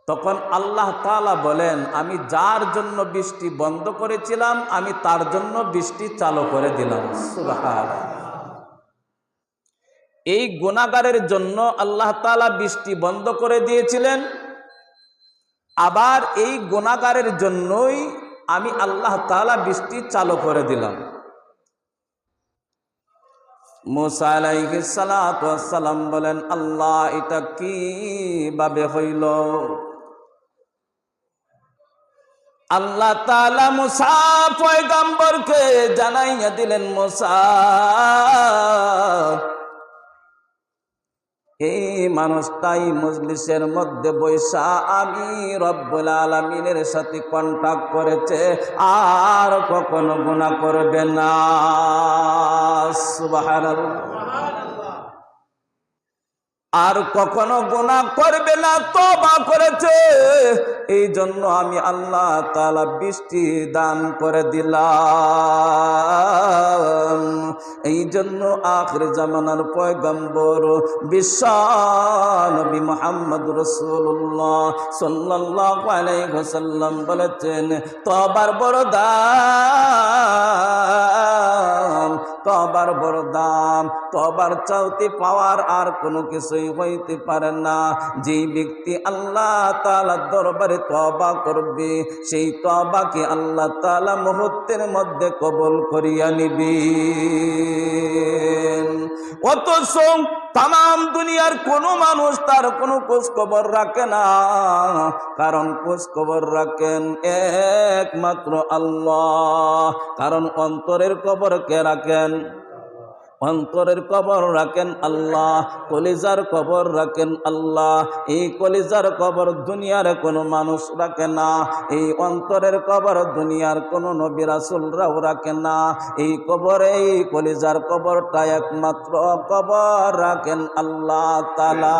তখন আল্লাহ তাআলা বলেন, আমি যার জন্য বৃষ্টি বন্ধ করেছিলাম আমি তার জন্য বৃষ্টি চালু করে দিলাম। সুবহানাল্লাহ। এই গুনাহগারের জন্য আল্লাহ তাআলা বৃষ্টি বন্ধ করে দিয়েছিলেন, আবার এই গুনাহগারের জন্যই আমি আল্লাহ তাআলা বৃষ্টি চালু করে দিলাম। মুসা আলাইহিস সালাতু ওয়াস সালাম বলেন, আল্লাহ এটা কিভাবে হইল? আল্লাহ তাআলা মুসা পয়গম্বরকে জানাইয়া দিলেন, মুসা এই মানুষটাই মজলিসের মধ্যে বৈশা আমি রব্বুল আলামিনের সাথে কন্টাক্ট করেছে, আর কখনো গুনাহ করবে না। সুবহানাল্লাহ। আর কখনো গুনাহ করবে না, তওবা করেছে, এই জন্য আমি আল্লাহ তাআলা বৃষ্টি দান করে দিলাম। এই জন্য আখির জামানার পয়গম্বর বিশ্ব নবী মুহাম্মদ রাসূলুল্লাহ সাল্লাল্লাহু আলাইহি ওয়াসাল্লাম বলেছেন, তওবার বড় দাম, তওবার বড় দাম, তওবার চাইতে পাওয়ার আর কোনো কিছুই হইতে পারে না। যেই ব্যক্তি আল্লাহ তাআলার দরবারে তওবা করবে, সেই তওবাকে আল্লাহ তাআলা মুহূর্তের মধ্যে কবুল করিয়া নিবেন। অথচ তাম দুনিয়ার কোনো মানুষ তার কোনো খোঁজ খবর রাখে না, কারণ খোঁজ খবর রাখেন একমাত্র আল্লাহ। কারণ অন্তরের খবর কে রাখেন? অন্তরের খবর রাখেন আল্লাহ, কলিজার খবর রাখেন আল্লাহ। এই কলিজার খবর দুনিয়ার কোনো মানুষ রাখে না, এই অন্তরের খবর দুনিয়ার কোনো নবী রাসূলরাও রাখে না। এই কবরে, এই কলিজার খবরটা একমাত্র খবর রাখেন আল্লাহ তাআলা।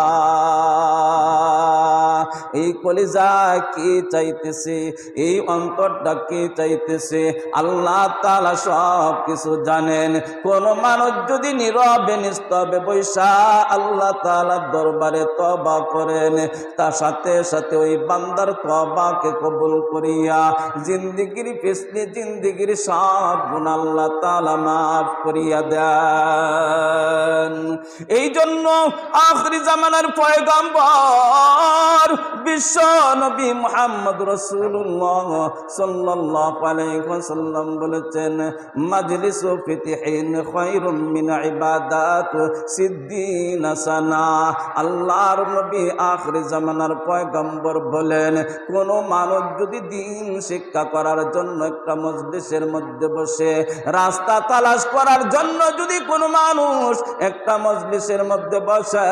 এই কলিজা কি চাইতেছে, এই অন্তরটা কি চাইতেছে, আল্লাহ তাআলা সব কিছু জানেন। কোন মানুষ যদি নীরবে নিস্তবে বৈশা আল্লাহ তাআলার দরবারে তওবা করেন, তার সাথে সাথে ওই বান্দার তওবাকে কবুল করিয়া জিন্দেগীর পিছনে জিন্দেগীর সব গুনাহ আল্লাহ তাআলা মাফ করিয়া দেন। এই জন্য আখির জামানার পয়গম্বর বিশ্ব নবী মুহাম্মদ রাসূলুল্লাহ সাল্লাল্লাহু আলাইহি ওয়াসাল্লাম বলেছেন, মাজলিসু ফিতহিন খায়রুম মিন ইবাদাত সিদ্দিনা সানা। আল্লাহর নবী আখির জামানার পয়গম্বর বলেন, কোন মানুষ যদি দিন শিক্ষা করার জন্য একটা মজলিসের মধ্যে বসে, রাস্তা তালাশ করার জন্য যদি কোনো মানুষ একটা মজলিসের মধ্যে বসে,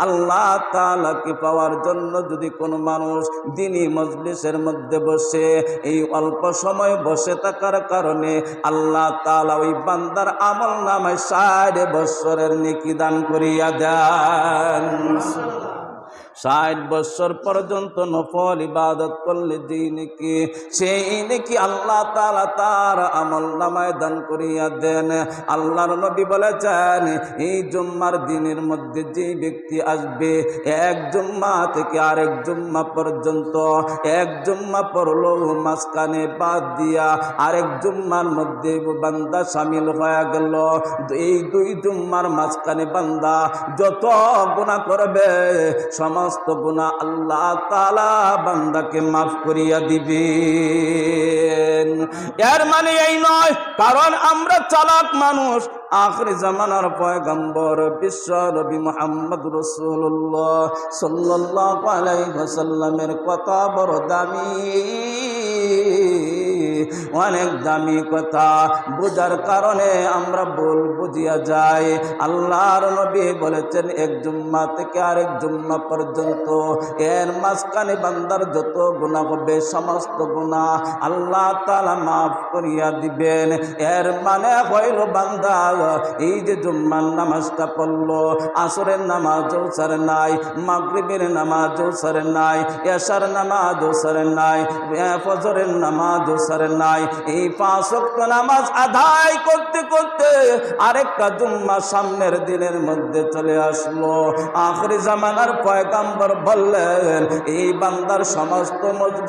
আল্লাহ তাআলাকে পাওয়ার জন্য যদি কোনো মানুষ দিনী মজলিসের মধ্যে বসে, এই অল্প সময় বসে থাকার কারণে আল্লাহ তাআলা ওই বান্দার আমল নামায় 60 বছরের নেকি দান করিয়া দেন। 60 বছর পর্যন্ত নফল ইবাদত করলে যেই নেকি, সেই নেকি আল্লাহ তাআলা তার আমল নামায় দান করিয়া দেন। আল্লাহর নবী বলেছেন, এই জুম্মার দিনের মধ্যে যে ব্যক্তি আসবে, এক জুম্মা থেকে আরেক জুম্মা পর্যন্ত, এক জুম্মা পড়লো মাঝখানে বাদ দিয়া আরেক জুম্মার মধ্যে বান্দা শামিল হয়ে গেল, এই 2 জুম্মার মাঝখানে বান্দা যত গুনাহ করবে সমস্ত গুনাহ আল্লাহ তাআলা বান্দাকে মাফ করিয়া দিবেন। এর মানে এই নয়, কারণ আমরা চালাক মানুষ। আখির জামানার পয়গম্বর বিশ্ব নবী মুহাম্মদ রাসূলুল্লাহ সাল্লাল্লাহু আলাইহি ওয়াসাল্লামের কথা বড় দামি, অনেক দামি কথা, বুঝার কারণে আমরা ভুল বুঝিয়া যাই। আল্লাহর নবী বলেছেন, এক জুম্মা থেকে আরেক জুম্মা পর্যন্ত এর মাঝখানে বান্দার যত গুনাহ হবে সমস্ত গুনাহ আল্লাহ তাআলা মাফ করিয়া দিবেন। এর মানে হইল বান্দা এই যে জুম্মার নামাজটা পড়লো, আসরের নামাজও ছাড়ে নাই, মাগরিবের নামাজও ছাড়ে নাই, এশার নামাজও ছাড়ে নাই, ফজরের নামাজও ছাড়ে নাই। এই 5 ওয়াক্ত নামাজ আদায় করতে করতে আরেকটা জুম্মা সামনের দিনের মধ্যে চলে আসলো। আখিরি জামানার পয়গম্বর বললেন, এই বান্দার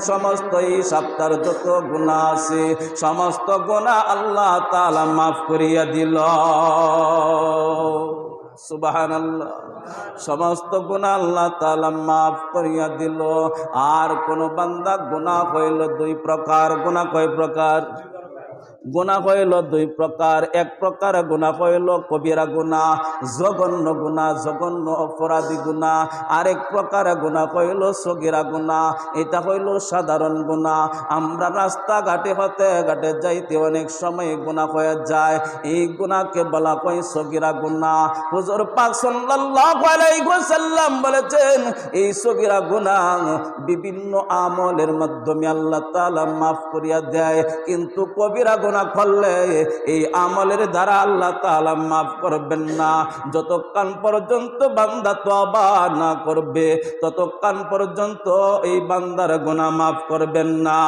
সমস্ত এই সপ্তাহের যত গুনাহ আছে সমস্ত গুনাহ আল্লাহ তাআলা মাফ করিয়া দিল। সুবহানাল্লাহ। সমস্ত গুনাহ আল্লাহ তাআলা মাফ করিয়া দিল। আর কোন বান্দা গুনাহ হইল 2 প্রকার। গুনাহ কয় প্রকার? গুনাহ হইল 2 প্রকার। এক প্রকার গুনাহ হইল কবিরা গুনাহ, জঘন্য গুনাহ, জঘন্য অপরাধী গুনাহ। আরেক প্রকার গুনাহ হইল সগীরা গুনাহ, এটা হইল সাধারণ গুনাহ। আমরা রাস্তাঘাটে হতে ঘাটে যাইতে অনেক সময় গুনাহ হয়ে যায়, এই গুনাহকে বলা হয় সগীরা গুনাহ। হুজুর পাক সাল্লাল্লাহু আলাইহি ওয়াসাল্লাম বলেছেন, এই সগীরা গুনাহ বিভিন্ন আমলের মাধ্যমে আল্লাহ তাআলা মাফ করিয়া দেয়, কিন্তু কবিরা গুনাহ করলে এই আমলের দ্বারা আল্লাহ তাআলা মাফ করবেন না। যতক্ষণ পর্যন্ত বান্দা তওবা না করবে ততক্ষণ পর্যন্ত এই বান্দার গুনাহ মাফ করবেন না।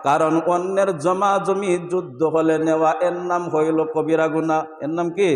কারণ অন্যের জমা জমি যুদ্ধ হলে নেওয়া, এর নাম হইল কবিরা গুনাহ। এর নাম কি?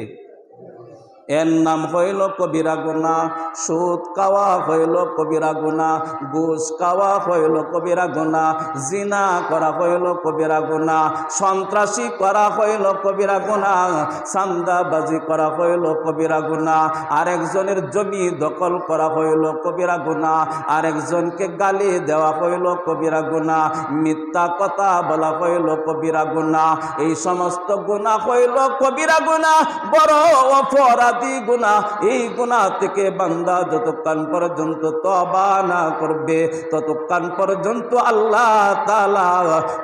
এর নাম হইল কবিরা গুনাহ। সুদ খাওয়া হইল কবিরা গুনাহ, ঘুষ খাওয়া হইল কবিরা গুনাহ, জিনা করা হইল কবিরা গুনাহ, সন্ত্রাসী করা হইল কবিরা গুনাহ, চাঁদাবাজি করা হইল কবিরা গুনাহ, আরেকজনের জমি দখল করা হইল কবিরা গুনাহ, আরেকজনকে গালি দেওয়া হইল কবিরা গুনাহ, মিথ্যা কথা বলা হইল কবিরা গুনাহ। এই সমস্ত গুনাহ হইল কবিরা গুনাহ, বড় অপরাধ গুনাহ। এই গুনাহ থেকে বান্দা যতক্ষণ পর্যন্ত তওবা না করবে ততক্ষণ পর্যন্ত আল্লাহ তাআলা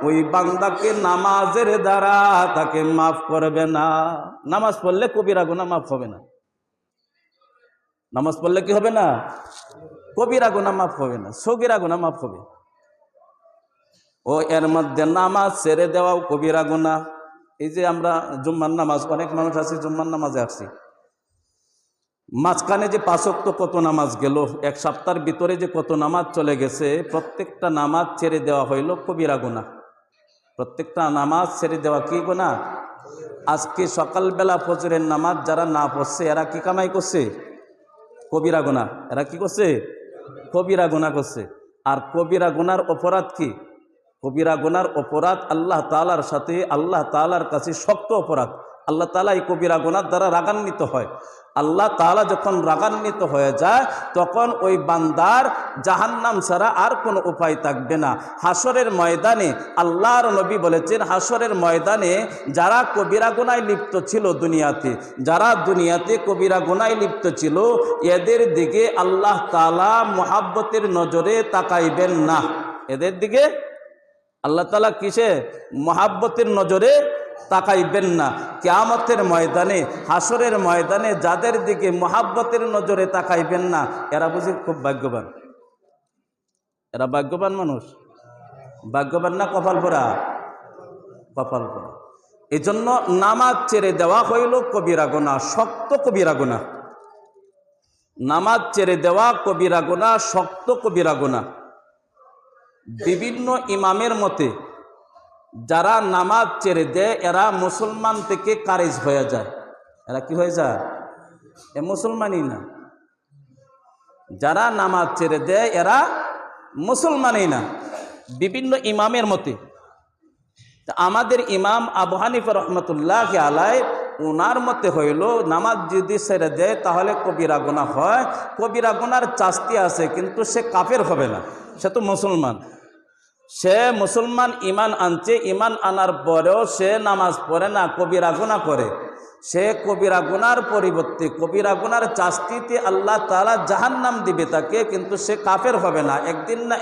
ওই বান্দাকে নামাজের দ্বারা তাকে মাফ করবে না। নামাজ পড়লে কবিরা গুনাহ মাফ হবে না। নামাজ পড়লে কি হবে না? কবিরা গুনাহ মাফ হবে না, সগীরা গুনাহ মাফ হবে। ও এর মধ্যে নামাজ ছেড়ে দেওয়াও কবিরা গুনাহ। এই যে আমরা জুম্মার নামাজ, অনেক মানুষ আছে জুম্মার নামাজে আসছি, মাঝখানে যে 5 ওয়াক্ত কত নামাজ গেল, এক সপ্তাহের ভিতরে যে কত নামাজ চলে গেছে, প্রত্যেকটা নামাজ ছেড়ে দেওয়া হইল কবিরা গুনাহ। প্রত্যেকটা নামাজ ছেড়ে দেওয়া কি গুনাহ? আজকে সকালবেলা ফজরের নামাজ যারা না পড়ছে এরা কি কামাই করছে? কবিরা গুনাহ। এরা কি করছে? কবিরা গুনাহ করছে। আর কবিরা গুনার অপরাধ কি? কবিরা গুনার অপরাধ আল্লাহ তাআলার সাথে, আল্লাহ তাআলার কাছে শক্ত অপরাধ। আল্লাহ তাআলা এই কবিরা গুনার দ্বারা রাগান্বিত হয়। আল্লাহ তাআলা যখন রাগান্বিত হয়ে যায় তখন ওই বান্দার জাহান্নাম ছাড়া আর কোনো উপায় থাকবে না। হাসরের ময়দানে আল্লাহর নবী বলেছেন, হাসরের ময়দানে যারা কবিরা গুনায় লিপ্ত ছিল দুনিয়াতে, যারা দুনিয়াতে কবিরা গুনায় লিপ্ত ছিল, এদের দিকে আল্লাহ তাআলা মুহাব্বতের নজরে তাকাইবেন না। এদের দিকে আল্লাহ তাআলা কিসে? মুহাব্বতের নজরে তাকাইবেন না। কিয়ামতের ময়দানে, হাসরের ময়দানে যাদের দিকে মুহাব্বতের নজরে তাকাইবেন না, এরা বুঝি খুব ভাগ্যবান। এরা ভাগ্যবান মানুষ। ভাগ্যবান না কপাল পোড়া? কপাল পোড়া। এই জন্য নামাজ ছেড়ে দেওয়া হইল কবিরা গুনাহ, শক্ত কবিরা গুনাহ। নামাজ ছেড়ে দেওয়া কবিরা গুনাহ, শক্ত কবিরা গুনাহ। বিভিন্ন ইমামের মতে যারা নামাজ ছেড়ে দেয় এরা মুসলমান থেকে খারিজ হয়ে যায়। এরা কি হয়ে যায়? এ মুসলমানই না। যারা নামাজ ছেড়ে দেয় এরা মুসলমানই না, বিভিন্ন ইমামের মতে। আমাদের ইমাম আবু হানিফা রহমতুল্লাহ আলাইহি, ওনার মতে হইল নামাজ যদি ছেড়ে দেয় তাহলে কবিরা গুনাহ হয়। কবিরা গুনার শাস্তি আছে, কিন্তু সে কাফের হবে না, সে তো মুসলমান। সে মুসলমান, ইমান আনছে, ইমান আনার পরেও সে নামাজ পড়ে না, কবিরা গুনাহ করে। সে কবিরা গুনার পরিবর্তে কবিরা গুনার শাস্তিতে আল্লাহ তাআলা জাহান্নাম দিবে তাকে, কিন্তু সে কাফের হবে না। একদিন না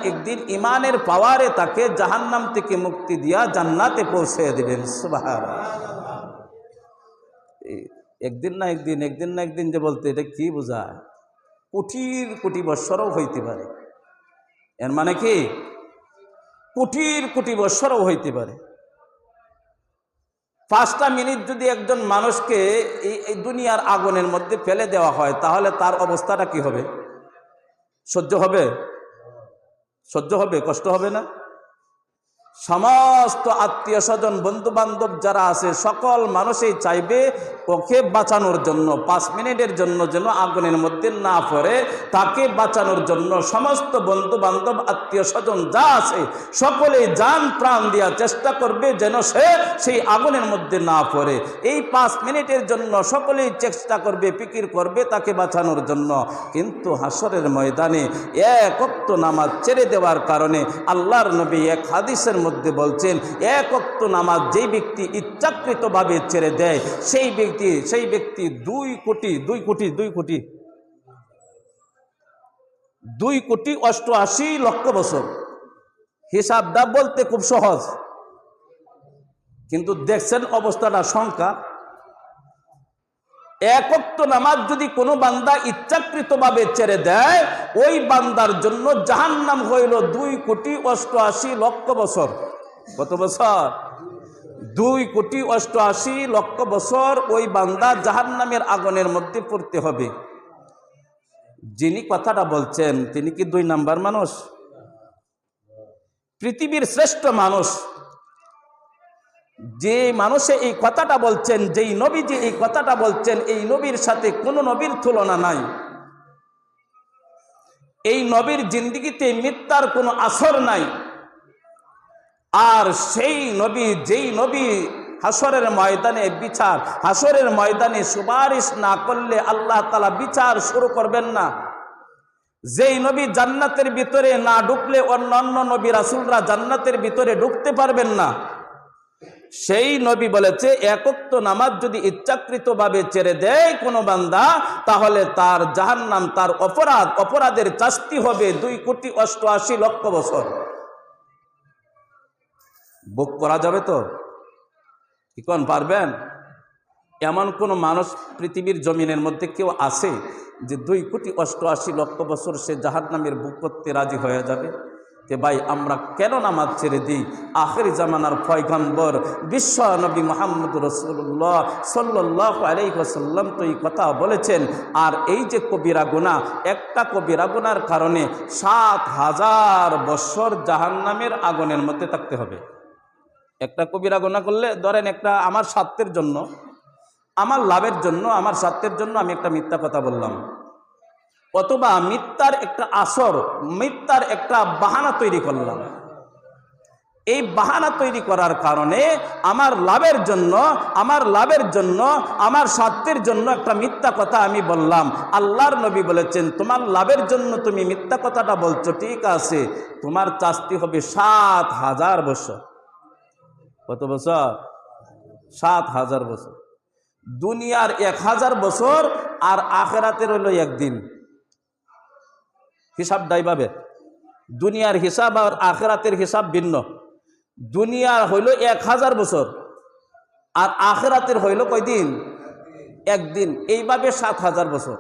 একদিন ইমানের পাওয়ারে তাকে জাহান্নাম থেকে মুক্তি দিয়া জান্নাতে পৌঁছে দিবেন। সুবহানাল্লাহ। একদিন না একদিন যে বলতে এটা কি বোঝায়? কোটির কোটি বৎসরও হইতে পারে। এর মানে কি? কোটির কোটি বৎসরও হইতে পারে। 5টা মিনিট যদি একজন মানুষকে এই দুনিয়ার আগুনের মধ্যে ফেলে দেওয়া হয় তাহলে তার অবস্থাটা কি হবে? সহ্য হবে? সহ্য হবে? কষ্ট হবে না? সমস্ত আত্মীয় স্বজন বন্ধু বান্ধব যারা আছে সকল মানুষই চাইবে ওকে বাঁচানোর জন্য, 5 মিনিটের জন্য যেন আগুনের মধ্যে না পড়ে, তাকে বাঁচানোর জন্য সমস্ত বন্ধু বান্ধব আত্মীয় স্বজন যা আছে সকলেই জান প্রাণ দেওয়ার চেষ্টা করবে যেন সে সেই আগুনের মধ্যে না পড়ে। এই 5 মিনিটের জন্য সকলেই চেষ্টা করবে, ফিকির করবে তাকে বাঁচানোর জন্য। কিন্তু হাসরের ময়দানে এক ওয়াক্ত নামাজ ছেড়ে দেওয়ার কারণে আল্লাহর নবী এক হাদিসের মধ্যে বলছেন, এক ওয়াক্ত নামাজ যেই ব্যক্তি ইচ্ছাকৃতভাবে ছেড়ে দেয় সেই ব্যক্তি 2,88 লক্ষ বছর। হিসাবটা বলতে খুব সহজ, কিন্তু দেখছেন অবস্থাটা সংখ্যা। এক ওয়াক্ত নামাজ যদি কোনো বান্দা ইচ্ছাকৃতভাবে ছেড়ে দেয়, ওই বান্দার জন্য জাহান্নাম হইল 2,88 লক্ষ বছর। কত বছর? 2,88 লক্ষ বছর ওই বান্দা জাহান্নামের আগুনের মধ্যে পড়তে হবে। যিনি কথাটা বলছেন তিনি কি 2 নাম্বার মানুষ? পৃথিবীর শ্রেষ্ঠ মানুষ যে মানুষে এই কথাটা বলছেন, যেই নবী যে এই কথাটা বলছেন, এই নবীর সাথে কোনো নবীর তুলনা নাই। এই নবীর জিন্দেগিতে মিথ্যার কোনো আসর নাই। আর সেই নবী, যেই নবী হাসরের ময়দানে হাসরের ময়দানে সুপারিশ না করলে আল্লাহ তাআলা বিচার শুরু করবেন না। যেই নবী জান্নাতের ভিতরে না ঢুকলে অন্যান্য নবী রাসূলরা জান্নাতের ভিতরে ঢুকতে পারবেন না, সেই নবী বলেছে এক ওয়াক্ত নামাজ যদি ইচ্ছাকৃতভাবে ছেড়ে দেয় কোনো বান্দা, তাহলে তার জাহান্নাম, তার অপরাধের শাস্তি হবে 2,88 লক্ষ বছর। বুক করা যাবে তো? কি কোন পারবেন? এমন কোন মানুষ পৃথিবীর জমিনের মধ্যে কেউ আছে যে 2,88 লক্ষ বছর সে জাহান্নামের বুক করতে রাজি হয়ে যাবে? যে ভাই আমরা কেন নামাজ ছেড়ে দিই? আখিরি জামানার পয়গম্বর বিশ্ব নবী মুহাম্মদ রাসূলুল্লাহ সাল্লাল্লাহু আলাইহি ওয়াসাল্লাম তো এই কথা বলেছেন। আর এই যে কবিরা গুনাহ, একটা কবিরা গুনার কারণে 7,000 বছর জাহান্নামের আগুনের মধ্যে থাকতে হবে। একটা কবিরা গুনাহ করলে, ধরেন একটা আমার স্বার্থের জন্য, আমার লাভের জন্য, আমার স্বার্থের জন্য আমি একটা মিথ্যা কথা বললাম, অথবা মিথ্যার একটা আসর, মিথ্যার একটা বাহানা তৈরি করলাম। এই বাহানা তৈরি করার কারণে আমার লাভের জন্য, আমার স্বার্থের জন্য একটা মিথ্যা কথা আমি বললাম। আল্লাহর নবী বলেছেন, তোমার লাভের জন্য তুমি মিথ্যা কথাটা বলছো, ঠিক আছে, তোমার শাস্তি হবে 7,000 বছর। কত বছর? 7,000 বছর। দুনিয়ার 1,000 বছর আর আখিরাতের হইল একদিন। হিসাব ডাইভাবে, দুনিয়ার হিসাব আর আখিরাতের হিসাব ভিন্ন। দুনিয়ার হইল 1,000 বছর আর আখিরাতের হইল কয়দিন? একদিন। এইভাবে 7,000 বছর।